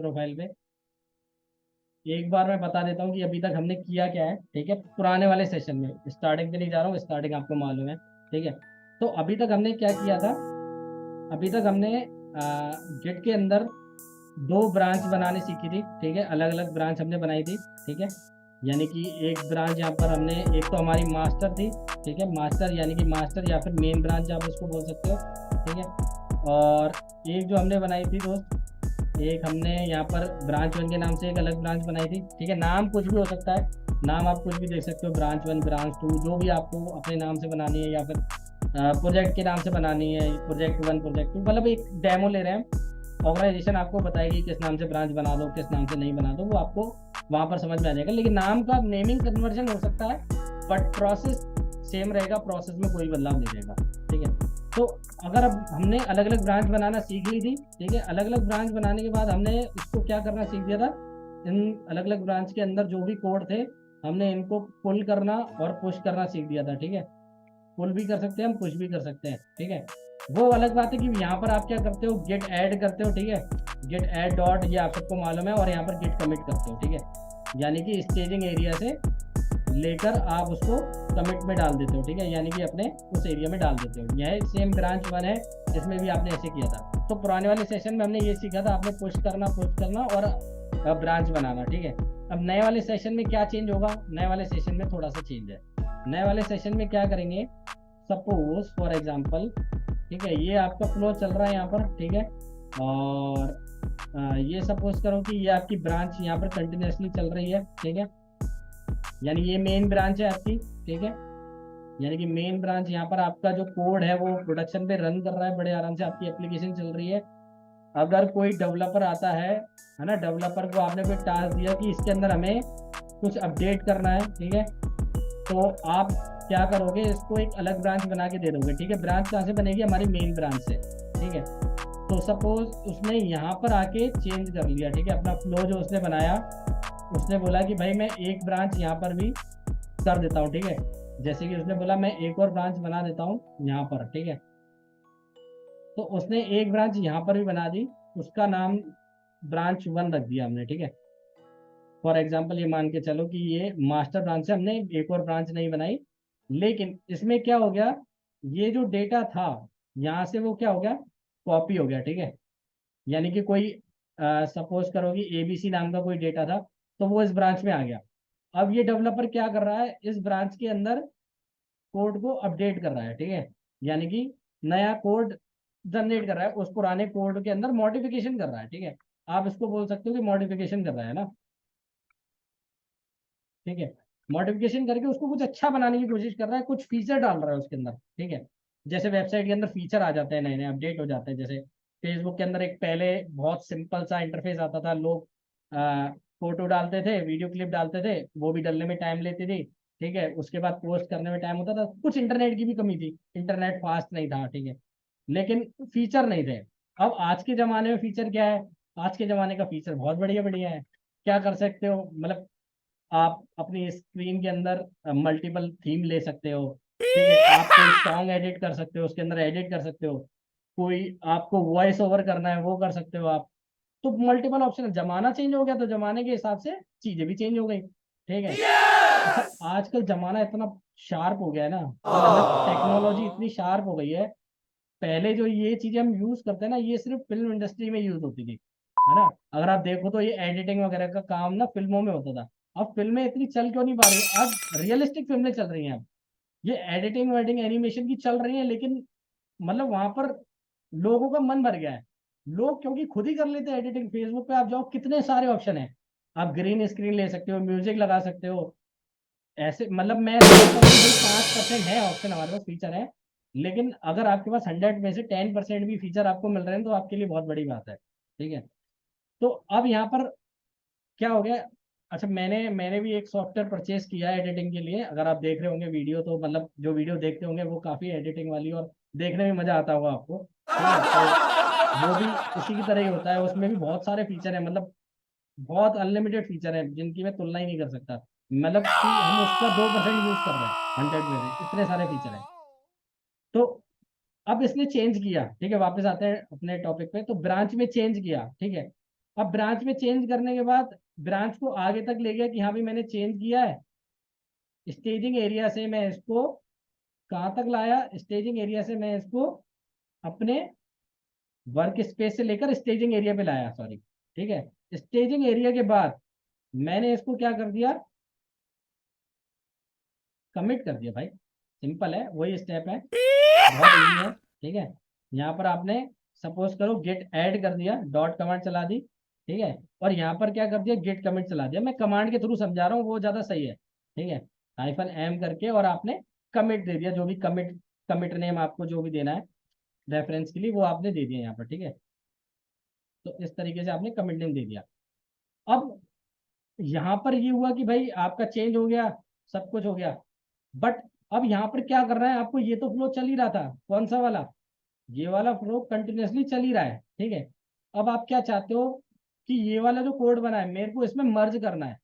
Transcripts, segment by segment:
Profile पे। एक बार मैं बता देता हूँ कि अभी तक हमने किया क्या है, ठीक है, पुराने वाले सेशन में। स्टार्टिंग पे नहीं जा रहा हूँ, स्टार्टिंग आपको मालूम है, ठीक है। तो अभी तक हमने क्या किया था, अभी तक हमने गिट के अंदर दो ब्रांच बनाने सीखी थी, ठीक है, अलग अलग ब्रांच हमने बनाई थी, ठीक है। यानी कि एक ब्रांच यहाँ पर हमने, एक तो हमारी मास्टर थी, ठीक है, मास्टर यानी कि मास्टर या फिर मेन ब्रांच आप उसको बोल सकते हो, ठीक है। और एक जो हमने बनाई थी दोस्त, एक हमने यहाँ पर ब्रांच वन के नाम से एक अलग ब्रांच बनाई थी, ठीक है। नाम कुछ भी हो सकता है, नाम आप कुछ भी देख सकते हो, ब्रांच वन, ब्रांच टू, जो भी आपको अपने नाम से बनानी है, या फिर प्रोजेक्ट के नाम से बनानी है, प्रोजेक्ट वन, प्रोजेक्ट टू, मतलब एक डेमो ले रहे हैं। ऑर्गेनाइजेशन आपको बताएगी किस नाम से ब्रांच बना दो, किस नाम से नहीं बना दो, वो आपको वहाँ पर समझ में आ जाएगा। लेकिन नाम का नेमिंग कन्वर्जन हो सकता है, बट प्रोसेस सेम रहेगा, प्रोसेस में कोई बदलाव नहीं रहेगा, ठीक है। तो अगर अब हमने अलग अलग ब्रांच बनाना सीख ली थी, ठीक है, अलग अलग ब्रांच बनाने के बाद हमने इसको क्या करना सीख दिया था, इन अलग अलग ब्रांच के अंदर जो भी कोड थे, हमने इनको पुल करना और पुश करना सीख दिया था, ठीक है। पुल भी कर सकते हैं हम, पुश भी कर सकते हैं, ठीक है। वो अलग बात है कि यहाँ पर आप क्या करते हो, गेट ऐड करते हो, ठीक है, गेट ऐड डॉट, ये आप सबको मालूम है, और यहाँ पर गेट कमिट करते हो, ठीक है। यानी कि स्टेजिंग एरिया से लेकर आप उसको कमिट में डाल देते हो, ठीक है, यानी कि अपने उस एरिया में डाल देते हो। यह सेम ब्रांच वन है, इसमें भी आपने ऐसे किया था। तो पुराने वाले सेशन में हमने ये सीखा था, आपने पुश करना और ब्रांच बनाना, ठीक है। अब नए वाले सेशन में क्या चेंज होगा, नए वाले सेशन में थोड़ा सा चेंज है। नए वाले सेशन में क्या करेंगे, सपोज फॉर एग्जांपल, ठीक है, ये आपका फ्लो चल रहा है यहाँ पर, ठीक है। और ये सपोज करो कि ये आपकी ब्रांच यहाँ पर कंटिन्यूसली चल रही है, ठीक है, यानी ये मेन ब्रांच है आपकी, ठीक है। यानी कि मेन ब्रांच यहाँ पर आपका जो कोड है वो प्रोडक्शन पे रन कर रहा है, बड़े आराम से आपकी एप्लीकेशन चल रही है। अगर कोई डेवलपर आता है ना, डेवलपर को आपने कोई टास्क दिया कि इसके अंदर हमें कुछ अपडेट करना है, ठीक है, तो आप क्या करोगे, इसको एक अलग ब्रांच बना के दे दोगे, ठीक है। ब्रांच कहाँ से बनेगी, हमारी मेन ब्रांच से, ठीक है। तो सपोज उसने यहाँ पर आके चेंज कर लिया, ठीक है, अपना फ्लो जो उसने बनाया, उसने बोला कि भाई मैं एक ब्रांच यहाँ पर भी कर देता हूँ, ठीक है। जैसे कि उसने बोला मैं एक और ब्रांच बना देता हूँ यहाँ पर, ठीक है। तो उसने एक ब्रांच यहाँ पर भी बना दी, उसका नाम ब्रांच वन रख दिया हमने, ठीक है। फॉर एग्जाम्पल ये मान के चलो कि ये मास्टर ब्रांच से हमने एक और ब्रांच नहीं बनाई, लेकिन इसमें क्या हो गया, ये जो डेटा था यहाँ से वो क्या हो गया, कॉपी हो गया, ठीक है। यानी कि कोई सपोज करो कि एबीसी नाम का कोई डेटा था, तो वो इस ब्रांच में आ गया। अब ये डेवलपर क्या कर रहा है, इस ब्रांच के अंदर कोड को अपडेट कर रहा है, ठीक है, यानी कि नया कोड जनरेट कर रहा है, उस पुराने कोड के अंदर मॉडिफिकेशन कर रहा है, ठीक है। आप इसको बोल सकते हो कि मॉडिफिकेशन कर रहा है ना, ठीक है। मॉडिफिकेशन करके उसको कुछ अच्छा बनाने की कोशिश कर रहा है, कुछ फीचर डाल रहा है उसके अंदर, ठीक है। जैसे वेबसाइट के अंदर फीचर आ जाते हैं, नए नए अपडेट हो जाते हैं। जैसे फेसबुक के अंदर एक पहले बहुत सिंपल सा इंटरफेस आता था, लोग फोटो डालते थे, वीडियो क्लिप डालते थे, वो भी डलने में टाइम लेती थी, ठीक है, उसके बाद पोस्ट करने में टाइम होता था, कुछ इंटरनेट की भी कमी थी, इंटरनेट फास्ट नहीं था, ठीक है, लेकिन फीचर नहीं थे। अब आज के ज़माने में फीचर क्या है, आज के ज़माने का फीचर बहुत बढ़िया बढ़िया है। क्या कर सकते हो, मतलब आप अपनी स्क्रीन के अंदर मल्टीपल थीम ले सकते हो, ठीक है, आप कोई सॉन्ग एडिट कर सकते हो, उसके अंदर एडिट कर सकते हो, कोई आपको वॉइस ओवर करना है वो कर सकते हो आप। तो मल्टीपल ऑप्शन है, जमाना चेंज हो गया तो जमाने के हिसाब से चीजें भी चेंज हो गई, ठीक है। अच्छा, आजकल जमाना इतना शार्प हो गया है ना, मतलब टेक्नोलॉजी इतनी शार्प हो गई है। पहले जो ये चीजें हम यूज करते हैं ना, ये सिर्फ फिल्म इंडस्ट्री में यूज होती थी, है ना। अगर आप देखो तो ये एडिटिंग वगैरह का काम ना फिल्मों में होता था। अब फिल्में इतनी चल क्यों नहीं पा रही, अब रियलिस्टिक फिल्में चल रही हैं। अब ये एडिटिंग वेडिंग एनिमेशन की चल रही है, लेकिन मतलब वहां पर लोगों का मन भर गया है। लोग क्योंकि खुद ही कर लेते हैं एडिटिंग, फेसबुक पे आप जाओ कितने सारे ऑप्शन है, आप ग्रीन स्क्रीन ले सकते हो, म्यूजिक लगा सकते हो, ऐसे मतलब मैं समझता हूँ कि भाई 5% है ऑप्शन हमारे पास, फीचर है। लेकिन अगर आपके पास 100 में से 10% भी फीचर आपको मिल रहे हैं तो आपके लिए बहुत बड़ी बात है, ठीक है। तो अब यहाँ पर क्या हो गया, अच्छा मैंने मैंने भी एक सॉफ्टवेयर परचेज किया है एडिटिंग के लिए। अगर आप देख रहे होंगे वीडियो, तो मतलब जो वीडियो देखते होंगे वो काफ़ी एडिटिंग वाली और देखने में मज़ा आता होगा आपको, ठीक है। तो वो भी उसी की तरह ही होता है, उसमें भी बहुत सारे फीचर हैं, मतलब बहुत अनलिमिटेड फीचर है जिनकी मैं तुलना ही नहीं कर सकता। मतलब कि हम उसका 2% यूज कर रहे हैं 100 में से, इतने सारे फीचर हैं। तो अब इसने चेंज किया, ठीक है, वापस आते हैं अपने टॉपिक पे। तो ब्रांच में चेंज किया, ठीक है। अब ब्रांच में चेंज करने के बाद ब्रांच को आगे तक ले गया कि हाँ भाई मैंने चेंज किया है। स्टेजिंग एरिया से मैं इसको कहाँ तक लाया, स्टेजिंग एरिया से मैं इसको अपने वर्क स्पेस से लेकर स्टेजिंग एरिया पे लाया, सॉरी। ठीक है, स्टेजिंग एरिया के बाद मैंने इसको क्या कर दिया, कमिट कर दिया भाई। सिंपल है, वही स्टेप है, बहुत इजी है। ठीक है, यहाँ पर आपने सपोज करो गेट ऐड कर दिया, डॉट कमांड चला दी। ठीक है, और यहाँ पर क्या कर दिया, गेट कमिट चला दिया। मैं कमांड के थ्रू समझा रहा हूँ, वो ज़्यादा सही है। ठीक है, हाइफन एम करके और आपने कमिट दे दिया, जो भी कमिट, कमिट नेम आपको जो भी देना है रेफरेंस के लिए वो आपने दे दिया यहाँ पर। ठीक है, तो इस तरीके से आपने कमिट नेम दे दिया। अब यहाँ पर ये हुआ कि भाई आपका चेंज हो गया, सब कुछ हो गया, बट अब यहाँ पर क्या कर रहा है आपको, ये तो फ्लो चल ही रहा था, कौन सा वाला, ये वाला फ्लो कंटिन्यूअसली चल ही रहा है। ठीक है, अब आप क्या चाहते हो कि ये वाला जो कोड बना है मेरे को इसमें मर्ज करना है।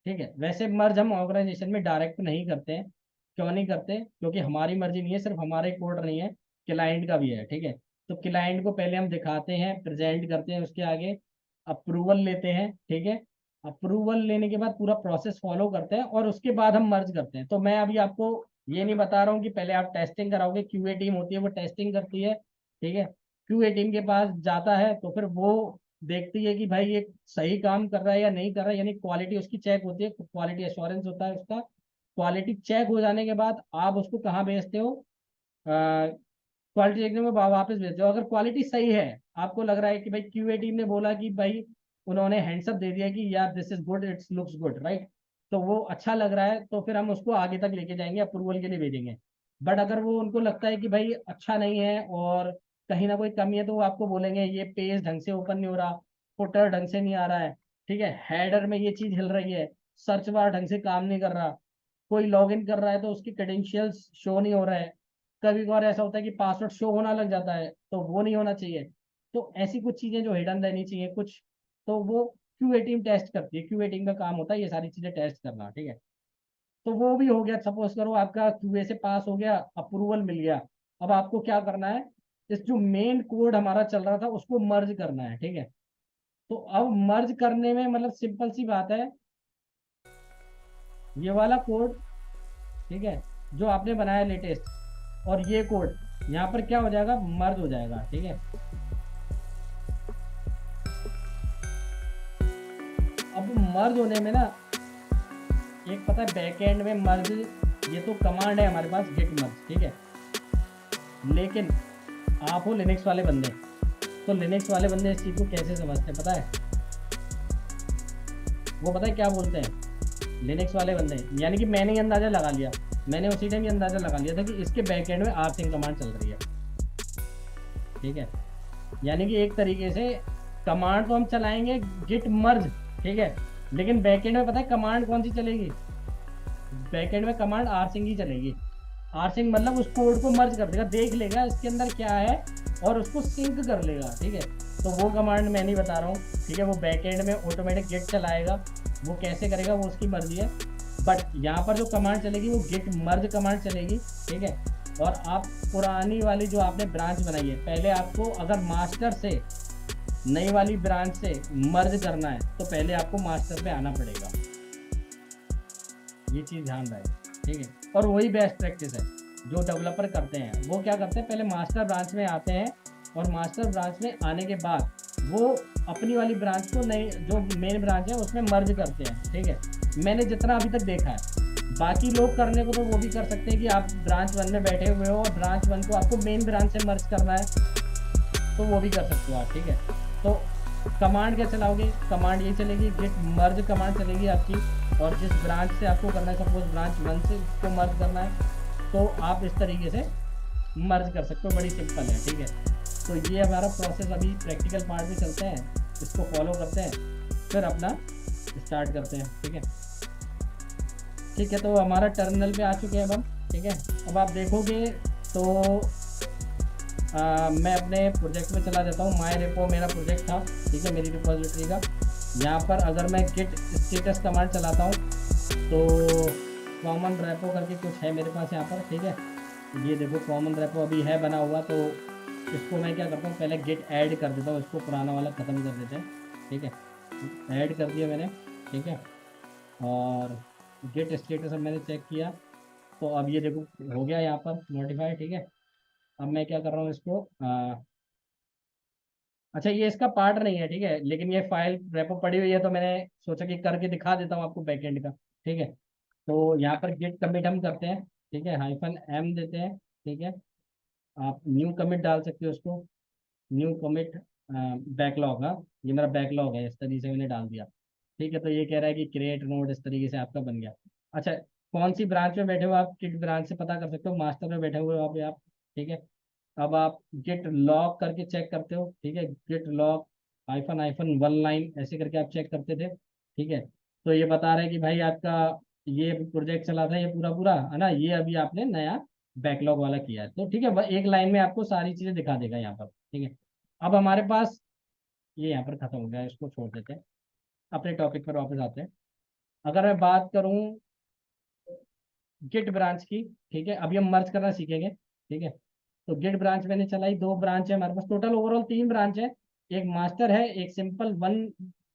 ठीक है, वैसे मर्ज हम ऑर्गेनाइजेशन में डायरेक्ट नहीं करते हैं। क्यों नहीं करते, क्योंकि हमारी मर्जी नहीं है, सिर्फ हमारा ही कोड नहीं है, क्लाइंट का भी है। ठीक है, तो क्लाइंट को पहले हम दिखाते हैं, प्रेजेंट करते हैं, उसके आगे अप्रूवल लेते हैं। ठीक है, अप्रूवल लेने के बाद पूरा प्रोसेस फॉलो करते हैं और उसके बाद हम मर्ज करते हैं। तो मैं अभी आपको ये नहीं बता रहा हूँ कि पहले आप टेस्टिंग कराओगे, क्यूए टीम होती है वो टेस्टिंग करती है। ठीक है, क्यूए टीम के पास जाता है तो फिर वो देखती है कि भाई ये सही काम कर रहा है या नहीं कर रहा है, यानी क्वालिटी उसकी चेक होती है, क्वालिटी एश्योरेंस होता है उसका। क्वालिटी चेक हो जाने के बाद आप उसको कहाँ भेजते हो, क्वालिटी चेक में वापस भेजते हो। अगर क्वालिटी सही है, आपको लग रहा है कि भाई क्यूए टीम ने बोला कि भाई उन्होंने हैंड्स अप दे दिया कि यार this is good, it's looks good, right, तो वो अच्छा लग रहा है, तो फिर हम उसको आगे तक लेके जाएंगे, अप्रूवल के लिए भेजेंगे। बट अगर वो उनको लगता है कि भाई अच्छा नहीं है और कहीं ना कोई कमी है, तो वो आपको बोलेंगे ये पेज ढंग से ओपन नहीं हो रहा, फुटर ढंग से नहीं आ रहा है। ठीक है, हेडर में ये चीज हिल रही है, सर्च बार ढंग से काम नहीं कर रहा, कोई लॉगिन कर रहा है तो उसकी क्रेडेंशियल्स शो नहीं हो रहा है। कभी कभार ऐसा होता है कि पासवर्ड शो होना लग जाता है, तो वो नहीं होना चाहिए। तो ऐसी कुछ चीजें जो हिडन रहनी चाहिए कुछ, तो वो क्यूए टीम टेस्ट करती है, क्यूए टीम का काम होता है ये सारी चीजें टेस्ट करना। ठीक है, तो वो भी हो गया, सपोज करो आपका क्यूए से पास हो गया, अप्रूवल मिल गया। अब आपको क्या करना है, इस जो मेन कोड हमारा चल रहा था उसको मर्ज करना है। ठीक है, तो अब मर्ज करने में मतलब सिंपल सी बात है, ये वाला कोड, ठीक है, जो आपने बनाया लेटेस्ट, और ये कोड यहाँ पर क्या हो जाएगा, मर्ज हो जाएगा। ठीक है, अब मर्ज होने में ना एक पता है बैक एंड में मर्ज, ये तो कमांड है हमारे पास गेट मर्ज। ठीक है, लेकिन आप हो लिनक्स वाले बंदे, तो लिनक्स वाले बंदे इस चीज़ को कैसे समझते हैं पता है, वो पता है क्या बोलते हैं लिनक्स वाले बंदे, यानी कि मैंने ये अंदाज़ा लगा लिया, मैंने उसी टाइम ये अंदाज़ा लगा लिया था कि इसके बैक एंड में आरसिंग कमांड चल रही है। ठीक है, यानी कि एक तरीके से कमांड तो हम चलाएंगे गिट मर्ज। ठीक है, लेकिन बैकएंड में पता है कमांड कौन सी चलेगी, बैकएंड में कमांड आरसिंग ही चलेगी। आरसिंग मतलब उस कोड को मर्ज कर देगा, देख लेगा इसके अंदर क्या है और उसको सिंक कर लेगा। ठीक है, तो वो कमांड मैं नहीं बता रहा हूँ। ठीक है, वो बैकएंड में ऑटोमेटिक गिट चलाएगा, वो कैसे करेगा वो उसकी मर्जी है। बट यहाँ पर जो कमांड चलेगी वो गिट मर्ज कमांड चलेगी। ठीक है, और आप पुरानी वाली जो आपने ब्रांच बनाई है, पहले आपको अगर मास्टर से नई वाली ब्रांच से मर्ज करना है तो पहले आपको मास्टर पे आना पड़ेगा, ये चीज़ ध्यान रहे। ठीक है, और वही बेस्ट प्रैक्टिस है जो डेवलपर करते हैं, वो क्या करते हैं पहले मास्टर ब्रांच में आते हैं और मास्टर ब्रांच में आने के बाद वो अपनी वाली ब्रांच को नई जो मेन ब्रांच है उसमें मर्ज करते हैं। ठीक है, मैंने जितना अभी तक देखा है, बाकी लोग करने को तो वो भी कर सकते हैं कि आप ब्रांच 1 में बैठे हुए हो और ब्रांच 1 को आपको मेन ब्रांच से मर्ज करना है, तो वो भी कर सकते हो आप। ठीक है, तो कमांड क्या चलाओगे, कमांड ये चलेगी गेट मर्ज कमांड चलेगी आपकी, और जिस ब्रांच से आपको करना है, सपोज ब्रांच 1 से को मर्ज करना है, तो आप इस तरीके से मर्ज कर सकते हो, बड़ी सिंपल है। ठीक है, तो ये हमारा प्रोसेस, अभी प्रैक्टिकल पार्ट में चलते हैं, इसको फॉलो करते हैं, फिर अपना स्टार्ट करते हैं। ठीक है, ठीक है, तो हमारा टर्मिनल पे आ चुके हैं अब हम। ठीक है, अब आप देखोगे तो मैं अपने प्रोजेक्ट में चला जाता हूँ, माई रेपो मेरा प्रोजेक्ट था। ठीक है, मेरी रिपोजिटरी का, यहाँ पर अगर मैं गिट स्टेटस कमांड चलाता हूँ तो कॉमन रेपो करके कुछ है मेरे पास यहाँ पर। ठीक है, ये देखो कॉमन रेपो अभी है बना हुआ, तो इसको मैं क्या करता हूँ पहले गिट ऐड कर देता हूँ, इसको पुराना वाला ख़त्म कर देते हैं। ठीक है, ऐड कर दिया मैंने, ठीक है। और गेट स्टेटस अब मैंने चेक किया, तो अब ये देखो हो गया यहाँ पर नोटिफाई, ठीक है। अब मैं क्या कर रहा हूँ इसको, अच्छा ये इसका पार्ट नहीं है, ठीक है, लेकिन ये फाइल रेपो पड़ी हुई है, तो मैंने सोचा कि करके दिखा देता हूँ आपको बैकएंड का, ठीक है। तो यहाँ पर गेट कमिट हम करते हैं, ठीक है, -m देते हैं, ठीक है। आप न्यू कमिट डाल सकते हो उसको, न्यू कमिट बैकलॉग, हाँ ये मेरा बैकलॉग है, इस तरीके से मैंने डाल दिया, ठीक है। तो ये कह रहा है कि क्रिएट नोड, इस तरीके से आपका बन गया। अच्छा, कौन सी ब्रांच में बैठे हो आप, किट ब्रांच से पता कर सकते हो, मास्टर में बैठे हुए हो आप, ठीक है। अब आप गेट लॉग करके चेक करते हो, ठीक है, गेट लॉग -1 लाइन ऐसे करके आप चेक करते थे, ठीक है। तो ये बता रहा है कि भाई आपका ये प्रोजेक्ट चला था, ये पूरा पूरा है ना, ये अभी आपने नया बैकलॉग वाला किया है, तो ठीक है, एक लाइन में आपको सारी चीजें दिखा देगा यहाँ पर, ठीक है। अब हमारे पास ये यहाँ पर खत्म हो गया, इसको छोड़ देते हैं, अपने टॉपिक पर वापस आते हैं। अगर मैं बात करूँ गिट ब्रांच की, ठीक है, अभी हम मर्ज करना सीखेंगे, ठीक है। तो गिट ब्रांच मैंने चलाई, 2 ब्रांच है हमारे पास, टोटल ओवरऑल 3 ब्रांच है, एक मास्टर है, एक सिंपल 1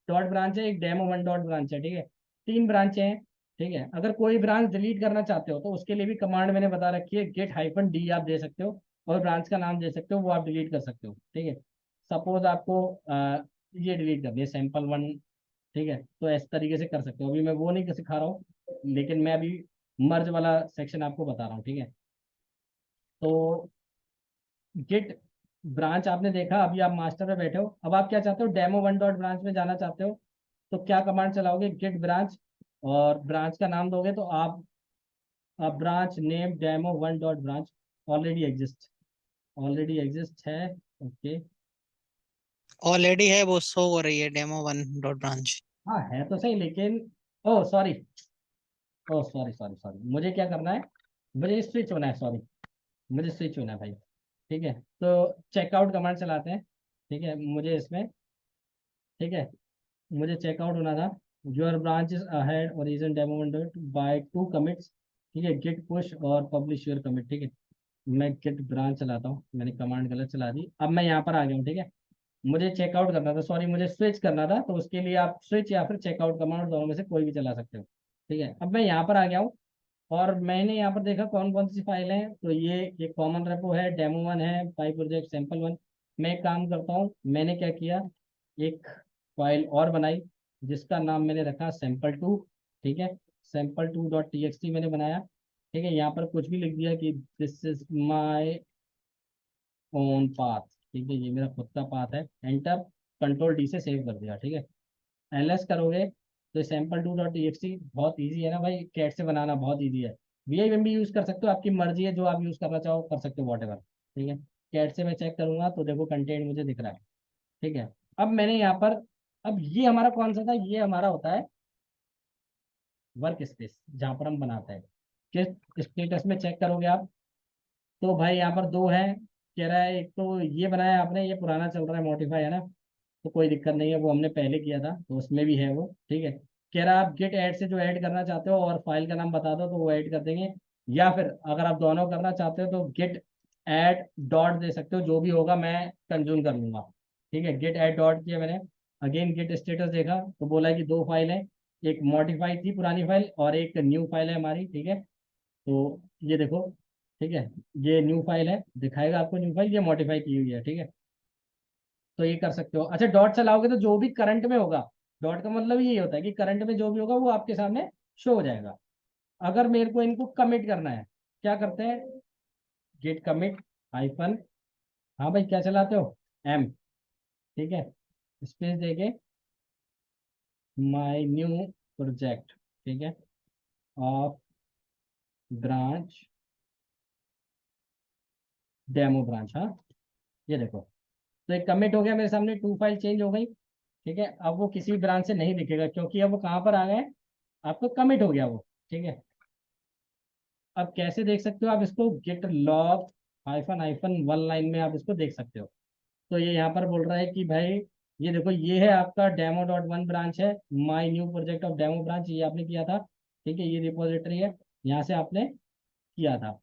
डॉट ब्रांच है, एक डेमो 1 डॉट ब्रांच है, ठीक है। 3 ब्रांचें हैं, ठीक है। अगर कोई ब्रांच डिलीट करना चाहते हो तो उसके लिए भी कमांड मैंने बता रखी है, -d आप दे सकते हो, और ब्रांच का नाम दे सकते हो, वो आप डिलीट कर सकते हो, ठीक है। सपोज आपको ये डिलीट करनी है sample1, ठीक है, तो इस तरीके से कर सकते हो। अभी मैं वो नहीं सिखा रहा हूँ, लेकिन मैं अभी मर्ज वाला सेक्शन आपको बता रहा हूँ, ठीक है। तो गिट ब्रांच आपने देखा, अभी आप मास्टर में बैठे हो, अब आप क्या चाहते हो, डेमो 1 डॉट ब्रांच में जाना चाहते हो, तो क्या कमांड चलाओगे, गिट ब्रांच, और ब्रांच का नाम दोगे, तो आप branch name demo 1 dot branch already exist है, ओके। ऑलरेडी है, वो शो हो रही है demo1.branch। हाँ है तो सही, लेकिन ओ सॉरी, ओ सॉरी सॉरी सॉरी, मुझे क्या करना है, मुझे स्विच होना है, सॉरी, मुझे स्विच होना है भाई, ठीक है। तो चेकआउट कमांड चलाते हैं, ठीक है, मुझे इसमें, ठीक है, मुझे चेकआउट होना था, your branch is ahead origin demo 1 by 2 commits, ठीक है, गिट पुश और पब्लिश योर कमिट, ठीक है। मैं गिट ब्रांच चलाता हूँ, मैंने कमांड गलत चला दी, अब मैं यहाँ पर आ गया हूँ, ठीक है। मुझे चेकआउट करना था, सॉरी, मुझे स्विच करना था, तो उसके लिए आप स्विच या फिर चेकआउट कमांड दोनों में से कोई भी चला सकते हो, ठीक है। अब मैं यहाँ पर आ गया हूँ, और मैंने यहाँ पर देखा कौन कौन सी फाइल है, तो ये कॉमन रेपो है, डेमो 1 है, पाई प्रोजेक्ट सैम्पल 1। मैं एक काम करता हूँ, मैंने क्या किया, एक फाइल और बनाई, जिसका नाम मैंने रखा sample2, ठीक है, sample2.txt मैंने बनाया, ठीक है। यहाँ पर कुछ भी लिख दिया कि this is my own path, ठीक है, ये मेरा खुद का पाथ है, एंटर, कंट्रोल D से सेव कर दिया, ठीक है। एलएस करोगे तो sample2.txt बहुत इजी है ना भाई, कैट से बनाना बहुत इजी है। वीआईएम भी यूज कर सकते हो, आपकी मर्जी है, जो आप यूज करना चाहो कर सकते हो, वॉट, ठीक है। कैट से मैं चेक करूंगा तो देखो कंटेंट मुझे दिख रहा है, ठीक है। अब मैंने यहाँ पर, अब ये हमारा कौन सा था, ये हमारा होता है वर्क स्पेस, जहाँ पर हम बनाते हैं। किस स्टेटस में चेक करोगे आप, तो भाई यहाँ पर 2 है, कह रहा है, एक तो ये बनाया आपने, ये पुराना चल रहा है, मॉडिफाई है ना, तो कोई दिक्कत नहीं है, वो हमने पहले किया था, तो उसमें भी है वो, ठीक है। कह रहा है आप गेट ऐड से जो ऐड करना चाहते हो और फाइल का नाम बता दो, तो वो ऐड कर देंगे, या फिर अगर आप दोनों करना चाहते हो तो गेट ऐड डॉट दे सकते हो, जो भी होगा मैं कंज्यूम कर लूंगा, ठीक है। गेट ऐड डॉट किया मैंने, अगेन गेट स्टेटस देखा, तो बोला है कि 2 फाइल है, एक मॉडिफाई थी पुरानी फाइल, और एक न्यू फाइल है हमारी, ठीक है। तो ये देखो, ठीक है, ये न्यू फाइल है, दिखाएगा आपको न्यू फाइल, ये मॉडिफाई की हुई है, ठीक है। तो ये कर सकते हो। अच्छा, डॉट चलाओगे तो जो भी करंट में होगा, डॉट का मतलब ये होता है कि करंट में जो भी होगा वो आपके सामने शो हो जाएगा। अगर मेरे को इनको कमिट करना है, क्या करते हैं, गेट कमिट हाइफन, हाँ भाई क्या चलाते हो, एम, ठीक है, स्पेस देके माय न्यू प्रोजेक्ट, ठीक है, ऑफ ब्रांच डेमो ब्रांच, हाँ, ये देखो, तो एक कमिट हो गया मेरे सामने, 2 फाइल चेंज हो गई, ठीक है। अब वो किसी ब्रांच से नहीं दिखेगा, क्योंकि अब वो कहाँ पर आ गए, आपको कमिट हो गया वो, ठीक है। अब कैसे देख सकते हो आप इसको, गेट लॉग -1 लाइन में आप इसको देख सकते हो। तो ये यहाँ पर बोल रहा है कि भाई ये देखो, ये है आपका डेमो 1 ब्रांच है, my new project of demo branch, ये आपने किया था, ठीक है, ये रिपोजिटरी है, यहाँ से आपने किया था।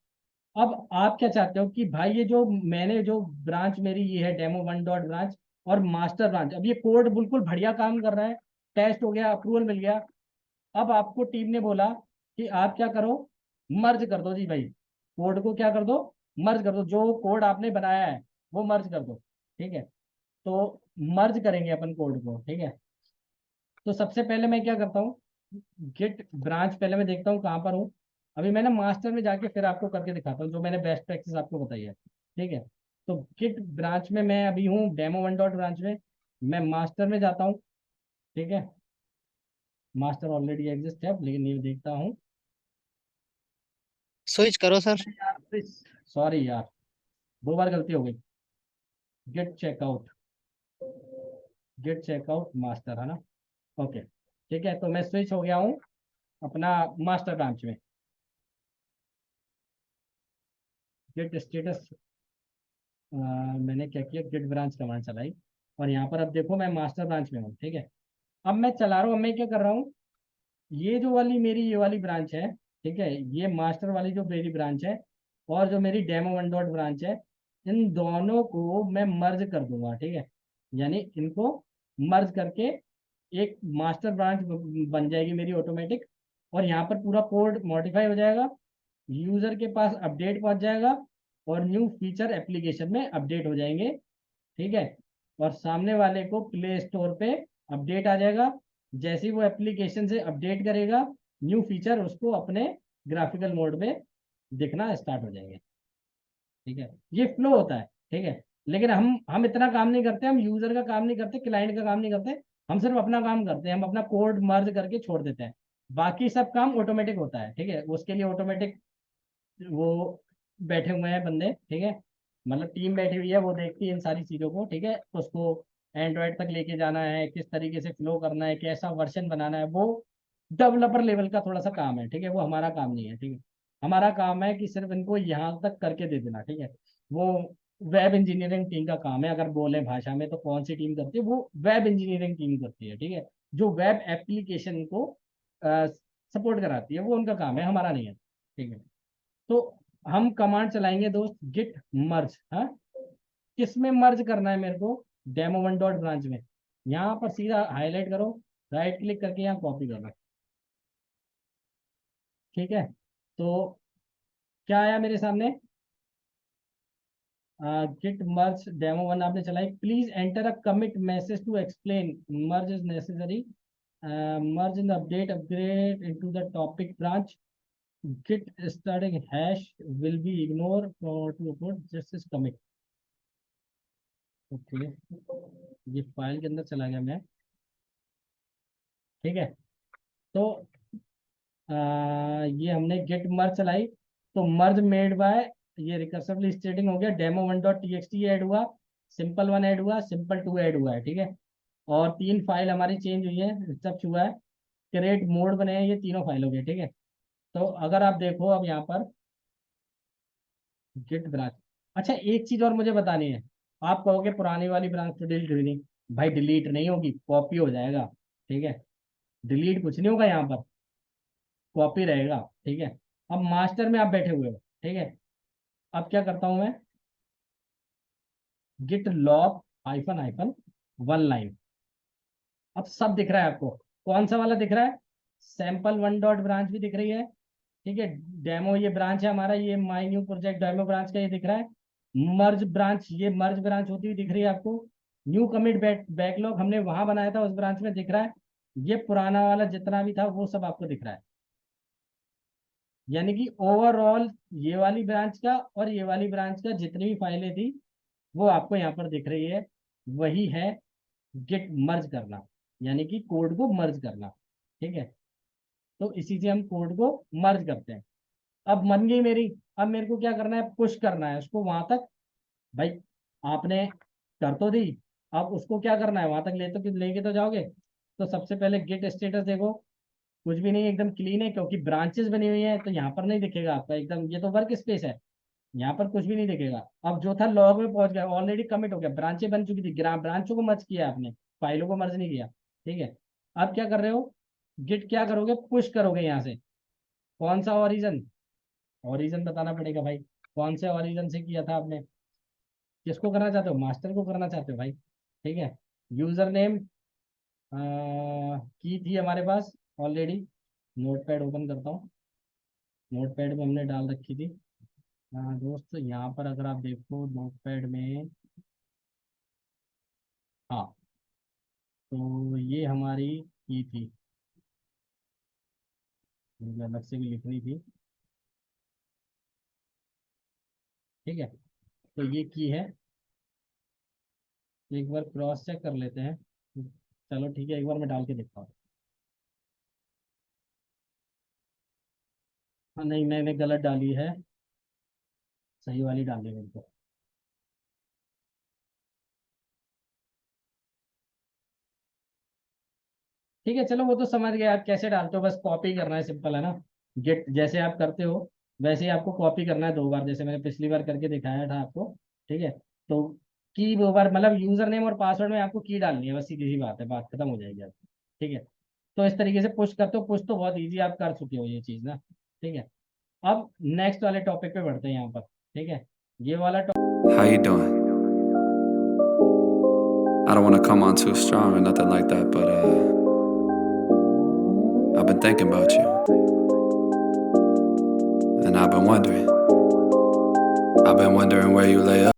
अब आप क्या चाहते हो कि भाई ये जो मैंने जो ब्रांच मेरी ये है डेमो 1 डॉट ब्रांच, और मास्टर ब्रांच। अब ये कोड बिल्कुल बढ़िया काम कर रहा है, टेस्ट हो गया, अप्रूवल मिल गया। अब आपको टीम ने बोला कि आप क्या करो, मर्ज कर दो जी भाई, कोड को क्या कर दो, मर्ज कर दो, जो कोड आपने बनाया है वो मर्ज कर दो। ठीक है, तो मर्ज करेंगे अपन कोड को। ठीक है, तो सबसे पहले मैं क्या करता हूँ, गिट ब्रांच पहले मैं देखता हूँ कहाँ पर हूँ। अभी मैं ना मास्टर में जाके फिर आपको करके दिखाता हूँ जो मैंने बेस्ट प्रैक्टिस आपको बताई है। ठीक है, तो गिट ब्रांच में मैं अभी हूँ, डेमो वन डॉट ब्रांच में। मैं मास्टर में जाता हूँ। ठीक है, मास्टर ऑलरेडी एग्जिस्ट है लेकिन ये देखता हूँ। स्विच करो सर। सॉरी यार, 2 बार गलती हो गई। Git checkout, git checkout master है ना। ओके, ठीक है, तो मैं स्विच हो गया हूँ अपना मास्टर ब्रांच में। गेट स्टेटस, मैंने क्या किया, गेट ब्रांच कमांड चलाई, और यहाँ पर अब देखो मैं मास्टर ब्रांच में हूँ। ठीक है, अब मैं चला रहा हूँ, अब मैं क्या कर रहा हूँ, ये जो वाली मेरी ये वाली ब्रांच है, ठीक है, ये मास्टर वाली जो मेरी ब्रांच है, और जो मेरी डेमो वन डॉट ब्रांच है, इन दोनों को मैं मर्ज कर दूंगा। ठीक है, यानी इनको मर्ज करके एक मास्टर ब्रांच बन जाएगी मेरी ऑटोमेटिक। और यहाँ पर पूरा कोड मॉडिफाई हो जाएगा, यूजर के पास अपडेट पहुंच जाएगा, और न्यू फीचर एप्लीकेशन में अपडेट हो जाएंगे। ठीक है, और सामने वाले को प्ले स्टोर पे अपडेट आ जाएगा। जैसे ही वो एप्लीकेशन से अपडेट करेगा, न्यू फीचर उसको अपने ग्राफिकल मोड में दिखना स्टार्ट हो जाएंगे। ठीक है, ये फ्लो होता है। ठीक है, लेकिन हम इतना काम नहीं करते, हम यूजर का काम नहीं करते, क्लाइंट का काम नहीं करते, हम सिर्फ अपना काम करते हैं, हम अपना कोड मर्ज करके छोड़ देते हैं। बाकी सब काम ऑटोमेटिक होता है। ठीक है, उसके लिए ऑटोमेटिक वो बैठे हुए हैं बंदे। ठीक है, मतलब टीम बैठी हुई है, वो देखती है इन सारी चीज़ों को। ठीक है, उसको एंड्रॉयड तक लेके जाना है, किस तरीके से फ्लो करना है, कैसा वर्जन बनाना है, वो डेवलपर लेवल का थोड़ा सा काम है। ठीक है, वो हमारा काम नहीं है। ठीक है, हमारा काम है कि सिर्फ इनको यहाँ तक करके दे देना। ठीक है, वो वेब इंजीनियरिंग टीम का काम है। अगर बोले भाषा में तो कौन सी टीम करती है, वो वेब इंजीनियरिंग टीम करती है। ठीक है, जो वेब एप्लीकेशन को सपोर्ट कराती है, वो उनका काम है, हमारा नहीं है। ठीक है, तो हम कमांड चलाएंगे दोस्त, गिट मर्ज। हाँ, किसमें मर्ज करना है मेरे को, डेमो वन डॉट ब्रांच में। यहाँ पर सीधा हाईलाइट करो, राइट क्लिक करके यहाँ कॉपी कर लो। ठीक है, तो क्या आया मेरे सामने, गिट मर्ज डेमो वन आपने चलाई, please enter a commit message to explain merge is necessary, merge in update upgrade into the topic branch, git starting hash will be ignore to upload just is commit। Okay, ये file के अंदर चला गया मैं। ठीक है, तो ये हमने गेट मर्ज चलाई, तो मर्ज मेड बाय, ये रिकर्सिवली स्टेटिंग हो गया, demo one dot T x T add हुआ, सिंपल वन ऐड हुआ, सिंपल टू ऐड हुआ है। ठीक है, और 3 फाइल हमारी चेंज हुई है, सब हुआ है, क्रिएट मोड बने हैं, ये तीनों फाइल हो गए। ठीक है, तो अगर आप देखो अब यहाँ पर गिट ब्रांच। अच्छा, एक चीज और मुझे बतानी है, आप कहोगे पुरानी वाली ब्रांच तो डिलीट हुई नहीं, भाई डिलीट नहीं होगी, कॉपी हो जाएगा। ठीक है, डिलीट कुछ नहीं होगा यहाँ पर, कॉपी रहेगा। ठीक है, अब मास्टर में आप बैठे हुए हो। ठीक है, अब क्या करता हूं मैं, git log hyphen hyphen 1 line. अब सब दिख रहा है आपको, कौन सा वाला दिख रहा है, सैंपल वन डॉट ब्रांच भी दिख रही है। ठीक है, डेमो ये ब्रांच है हमारा, ये my new project demo branch का ये दिख रहा है। मर्ज ब्रांच, ये मर्ज ब्रांच होती हुई दिख रही है आपको। न्यू कमिट बैकलॉग हमने वहां बनाया था, उस ब्रांच में दिख रहा है। ये पुराना वाला जितना भी था वो सब आपको दिख रहा है। यानी कि ओवरऑल ये वाली ब्रांच का और ये वाली ब्रांच का जितनी भी फाइलें थी वो आपको यहाँ पर दिख रही है। वही है गेट मर्ज करना, यानी कि कोड को मर्ज करना। ठीक है, तो इसी से हम कोड को मर्ज करते हैं। अब बन गई मेरी, अब मेरे को क्या करना है, पुश करना है उसको वहां तक। भाई आपने कर तो दी, अब उसको क्या करना है, वहां तक लेके तो जाओगे। तो सबसे पहले गेट स्टेटस देखो, कुछ भी नहीं, एकदम क्लीन है, क्योंकि ब्रांचेस बनी हुई है तो यहाँ पर नहीं दिखेगा आपका एकदम, ये तो वर्क स्पेस है, यहाँ पर कुछ भी नहीं दिखेगा। अब जो था लॉग में पहुंच गया, ऑलरेडी कमिट हो गया, ब्रांचें बन चुकी थी, ब्रांचों को मर्ज किया आपने, फाइलों को मर्ज नहीं किया। ठीक है, अब क्या कर रहे हो, गिट क्या करोगे, पुश करोगे यहाँ से। कौन सा ओरिजन, ओरिजन बताना पड़ेगा भाई, कौन से ओरिजन से किया था आपने, किसको करना चाहते हो, मास्टर को करना चाहते हो भाई। ठीक है। यूजर नेम की थी हमारे पास ऑलरेडी। नोटपैड ओपन करता हूँ। नोटपैड में हमने डाल रखी थी। दोस्त यहाँ पर अगर आप देखो नोटपैड में, हाँ, तो ये हमारी की थी, मुझे अलग से भी लिखनी थी। ठीक है, तो ये की है। एक बार क्रॉस चेक कर लेते हैं। चलो ठीक है, एक बार मैं डाल के देखता हूँ। हाँ नहीं, मैंने गलत डाली है, सही वाली डाली है मेरे को। ठीक है, चलो वो तो समझ गए आप कैसे डालते हो, बस कॉपी करना है, सिंपल है ना। गेट जैसे आप करते हो वैसे ही आपको कॉपी करना है 2 बार, जैसे मैंने पिछली बार करके दिखाया था आपको। ठीक है, तो की 2 बार मतलब यूजर नेम और पासवर्ड में आपको की डालनी है, बस सीधी सी बात है, बात खत्म हो जाएगी आपकी। ठीक है, तो इस तरीके से पुश करते हो, पुश तो बहुत ईजी, आप कर चुके हो ये चीज़ ना। ठीक है, अब नेक्स्ट वाले टॉपिक पे बढ़ते हैं यहाँ पर। ठीक है, ये वाला How you doing? I don't want to come on too strong or nothing like that, but I've been thinking about you, and I've been wondering where you lay up.